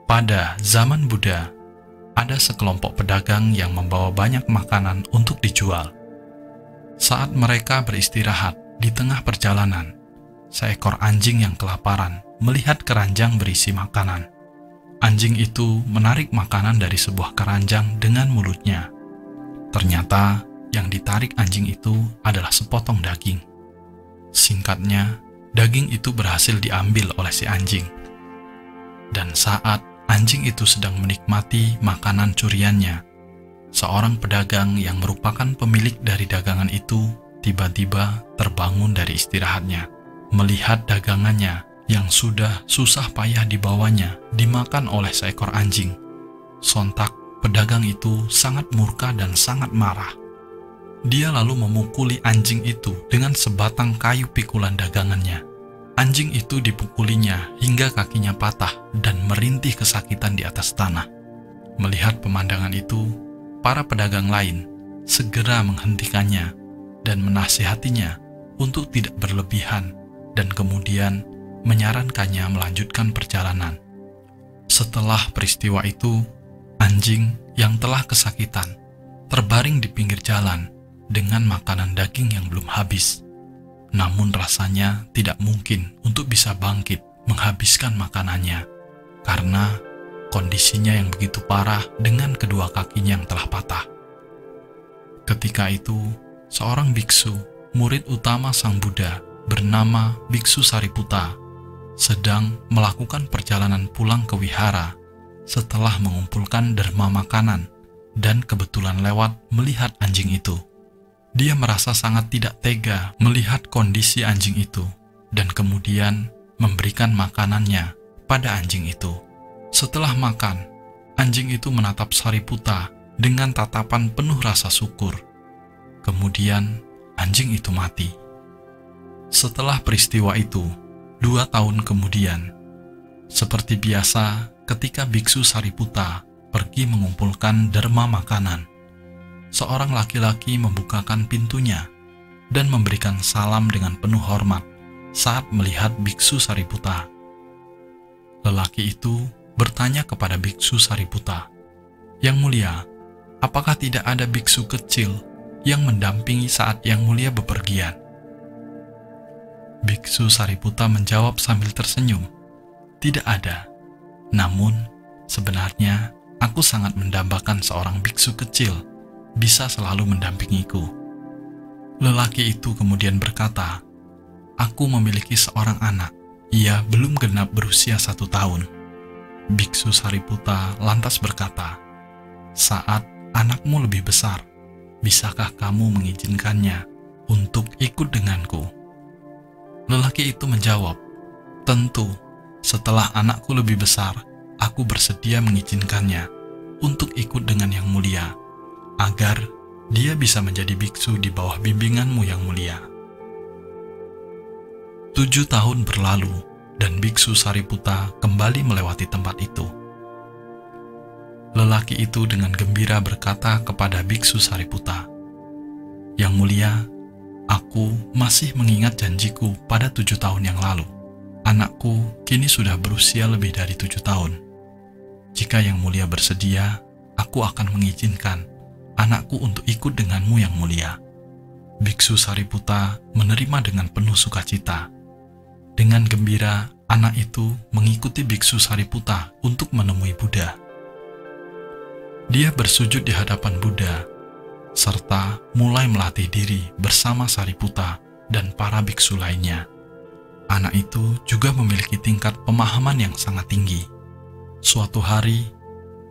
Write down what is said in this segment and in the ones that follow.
Pada zaman Buddha, ada sekelompok pedagang yang membawa banyak makanan untuk dijual. Saat mereka beristirahat di tengah perjalanan, seekor anjing yang kelaparan melihat keranjang berisi makanan. Anjing itu menarik makanan dari sebuah keranjang dengan mulutnya. Ternyata yang ditarik anjing itu adalah sepotong daging. Singkatnya, daging itu berhasil diambil oleh si anjing. Dan saat anjing itu sedang menikmati makanan curiannya, seorang pedagang yang merupakan pemilik dari dagangan itu tiba-tiba terbangun dari istirahatnya, melihat dagangannya yang sudah susah payah dibawanya dimakan oleh seekor anjing. Sontak, pedagang itu sangat murka dan sangat marah. Dia lalu memukuli anjing itu dengan sebatang kayu pikulan dagangannya. Anjing itu dipukulinya hingga kakinya patah dan merintih kesakitan di atas tanah. Melihat pemandangan itu, para pedagang lain segera menghentikannya dan menasihatinya untuk tidak berlebihan dan kemudian menyarankannya melanjutkan perjalanan. Setelah peristiwa itu, anjing yang telah kesakitan terbaring di pinggir jalan dengan makanan daging yang belum habis. Namun rasanya tidak mungkin untuk bisa bangkit menghabiskan makanannya karena kondisinya yang begitu parah dengan kedua kakinya yang telah patah. Ketika itu, seorang biksu, murid utama Sang Buddha bernama Biksu Sariputta, sedang melakukan perjalanan pulang ke wihara setelah mengumpulkan derma makanan dan kebetulan lewat melihat anjing itu. Dia merasa sangat tidak tega melihat kondisi anjing itu dan kemudian memberikan makanannya pada anjing itu. Setelah makan, anjing itu menatap Sariputta dengan tatapan penuh rasa syukur. Kemudian anjing itu mati. Setelah peristiwa itu, 2 tahun kemudian, seperti biasa ketika Biksu Sariputta pergi mengumpulkan derma makanan, seorang laki-laki membukakan pintunya dan memberikan salam dengan penuh hormat saat melihat Biksu Sariputta. Lelaki itu bertanya kepada Biksu Sariputta, "Yang mulia, apakah tidak ada biksu kecil yang mendampingi saat Yang Mulia bepergian?" Biksu Sariputta menjawab sambil tersenyum, "Tidak ada. Namun, sebenarnya aku sangat mendambakan seorang biksu kecil bisa selalu mendampingiku." Lelaki itu kemudian berkata, "Aku memiliki seorang anak. Ia belum genap berusia 1 tahun." Biksu Sariputta lantas berkata, "Saat anakmu lebih besar, bisakah kamu mengizinkannya untuk ikut denganku?" Lelaki itu menjawab, "Tentu, setelah anakku lebih besar, aku bersedia mengizinkannya untuk ikut dengan Yang Mulia, agar dia bisa menjadi biksu di bawah bimbinganmu Yang Mulia." 7 tahun berlalu dan Biksu Sariputta kembali melewati tempat itu. Lelaki itu dengan gembira berkata kepada Biksu Sariputta, "Yang Mulia, aku masih mengingat janjiku pada 7 tahun yang lalu. Anakku kini sudah berusia lebih dari 7 tahun. Jika Yang Mulia bersedia, aku akan mengizinkan anakku untuk ikut denganmu Yang Mulia." Biksu Sariputta menerima dengan penuh sukacita. Dengan gembira, anak itu mengikuti Biksu Sariputta untuk menemui Buddha. Dia bersujud di hadapan Buddha, serta mulai melatih diri bersama Sariputta dan para biksu lainnya. Anak itu juga memiliki tingkat pemahaman yang sangat tinggi. Suatu hari,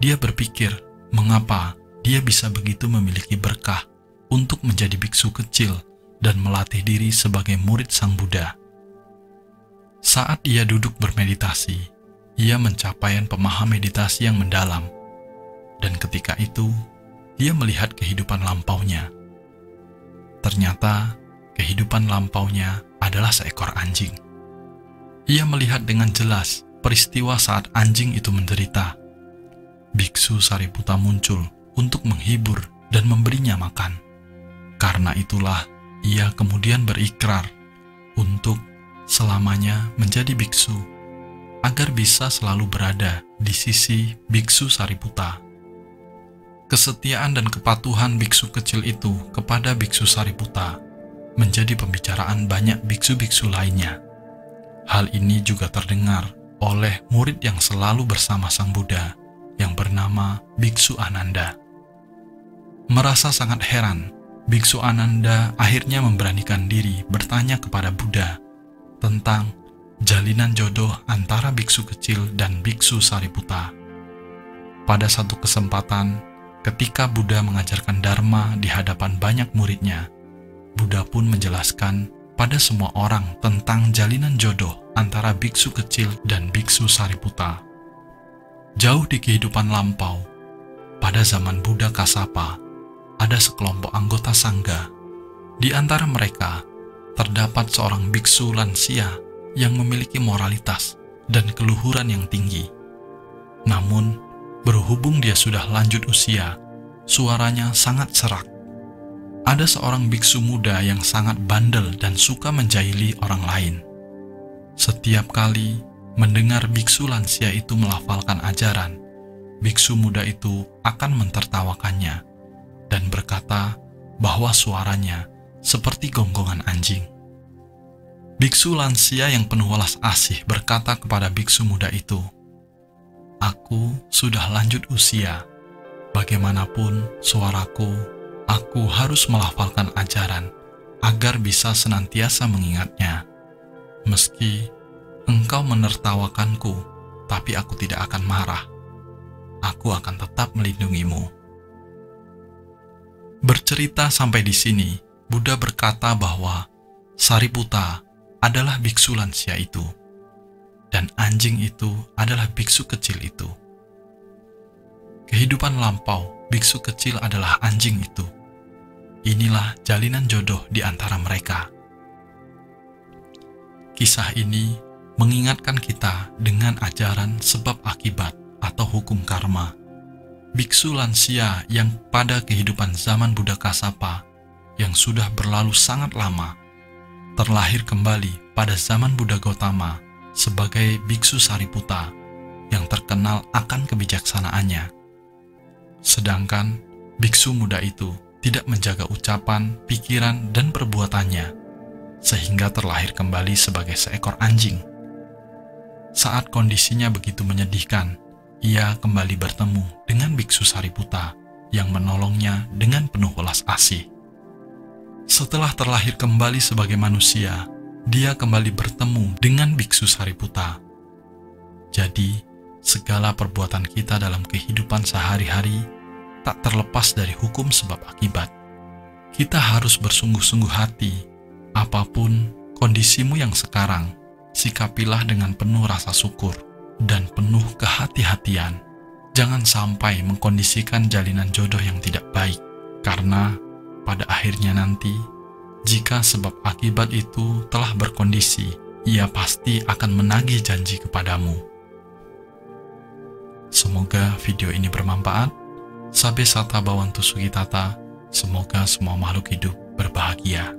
dia berpikir mengapa dia bisa begitu memiliki berkah untuk menjadi biksu kecil dan melatih diri sebagai murid Sang Buddha. Saat ia duduk bermeditasi, ia mencapai pemahaman meditasi yang mendalam. Dan ketika itu, dia melihat kehidupan lampaunya. Ternyata, kehidupan lampaunya adalah seekor anjing. Ia melihat dengan jelas peristiwa saat anjing itu menderita. Biksu Sariputta muncul untuk menghibur dan memberinya makan. Karena itulah, ia kemudian berikrar untuk selamanya menjadi biksu, agar agar bisa selalu berada di sisi biksu Sariputta. Kesetiaan dan kepatuhan biksu kecil itu kepada biksu Sariputta menjadi pembicaraan banyak biksu-biksu lainnya. Hal ini juga terdengar oleh murid yang selalu bersama Sang Buddha yang bernama Biksu Ananda. Merasa sangat heran, Biksu Ananda akhirnya memberanikan diri bertanya kepada Buddha tentang jalinan jodoh antara biksu kecil dan biksu Sariputta. Pada satu kesempatan, ketika Buddha mengajarkan Dharma di hadapan banyak muridnya, Buddha pun menjelaskan pada semua orang tentang jalinan jodoh antara biksu kecil dan biksu Sariputta. Jauh di kehidupan lampau, pada zaman Buddha Kassapa, ada sekelompok anggota sangga. Di antara mereka, terdapat seorang biksu lansia yang memiliki moralitas dan keluhuran yang tinggi. Namun, berhubung dia sudah lanjut usia, suaranya sangat serak. Ada seorang biksu muda yang sangat bandel dan suka menjahili orang lain. Setiap kali mendengar biksu lansia itu melafalkan ajaran, biksu muda itu akan mentertawakannya dan berkata bahwa suaranya seperti gonggongan anjing. Biksu lansia yang penuh welas asih berkata kepada biksu muda itu, "Aku sudah lanjut usia. Bagaimanapun suaraku, aku harus melafalkan ajaran agar bisa senantiasa mengingatnya. Meski engkau menertawakanku, tapi aku tidak akan marah. Aku akan tetap melindungimu." Bercerita sampai di sini, Buddha berkata bahwa Sariputta adalah biksu lansia itu, dan anjing itu adalah biksu kecil itu. Kehidupan lampau, biksu kecil adalah anjing itu. Inilah jalinan jodoh di antara mereka. Kisah ini mengingatkan kita dengan ajaran sebab akibat atau hukum karma. Biksu lansia yang pada kehidupan zaman Buddha Kassapa yang sudah berlalu sangat lama, terlahir kembali pada zaman Buddha Gautama sebagai biksu Sariputta yang terkenal akan kebijaksanaannya. Sedangkan biksu muda itu tidak menjaga ucapan, pikiran, dan perbuatannya, sehingga terlahir kembali sebagai seekor anjing. Saat kondisinya begitu menyedihkan, ia kembali bertemu dengan biksu Sariputta yang menolongnya dengan penuh welas asih. Setelah terlahir kembali sebagai manusia, dia kembali bertemu dengan biksu Sariputta. Jadi, segala perbuatan kita dalam kehidupan sehari-hari tak terlepas dari hukum sebab akibat. Kita harus bersungguh-sungguh hati, apapun kondisimu yang sekarang, sikapilah dengan penuh rasa syukur dan penuh kehati-hatian. Jangan sampai mengkondisikan jalinan jodoh yang tidak baik, karena pada akhirnya nanti, jika sebab akibat itu telah berkondisi, ia pasti akan menagih janji kepadamu. Semoga video ini bermanfaat. Sabe Sata Bhavantu Sukitata. Semoga semua makhluk hidup berbahagia.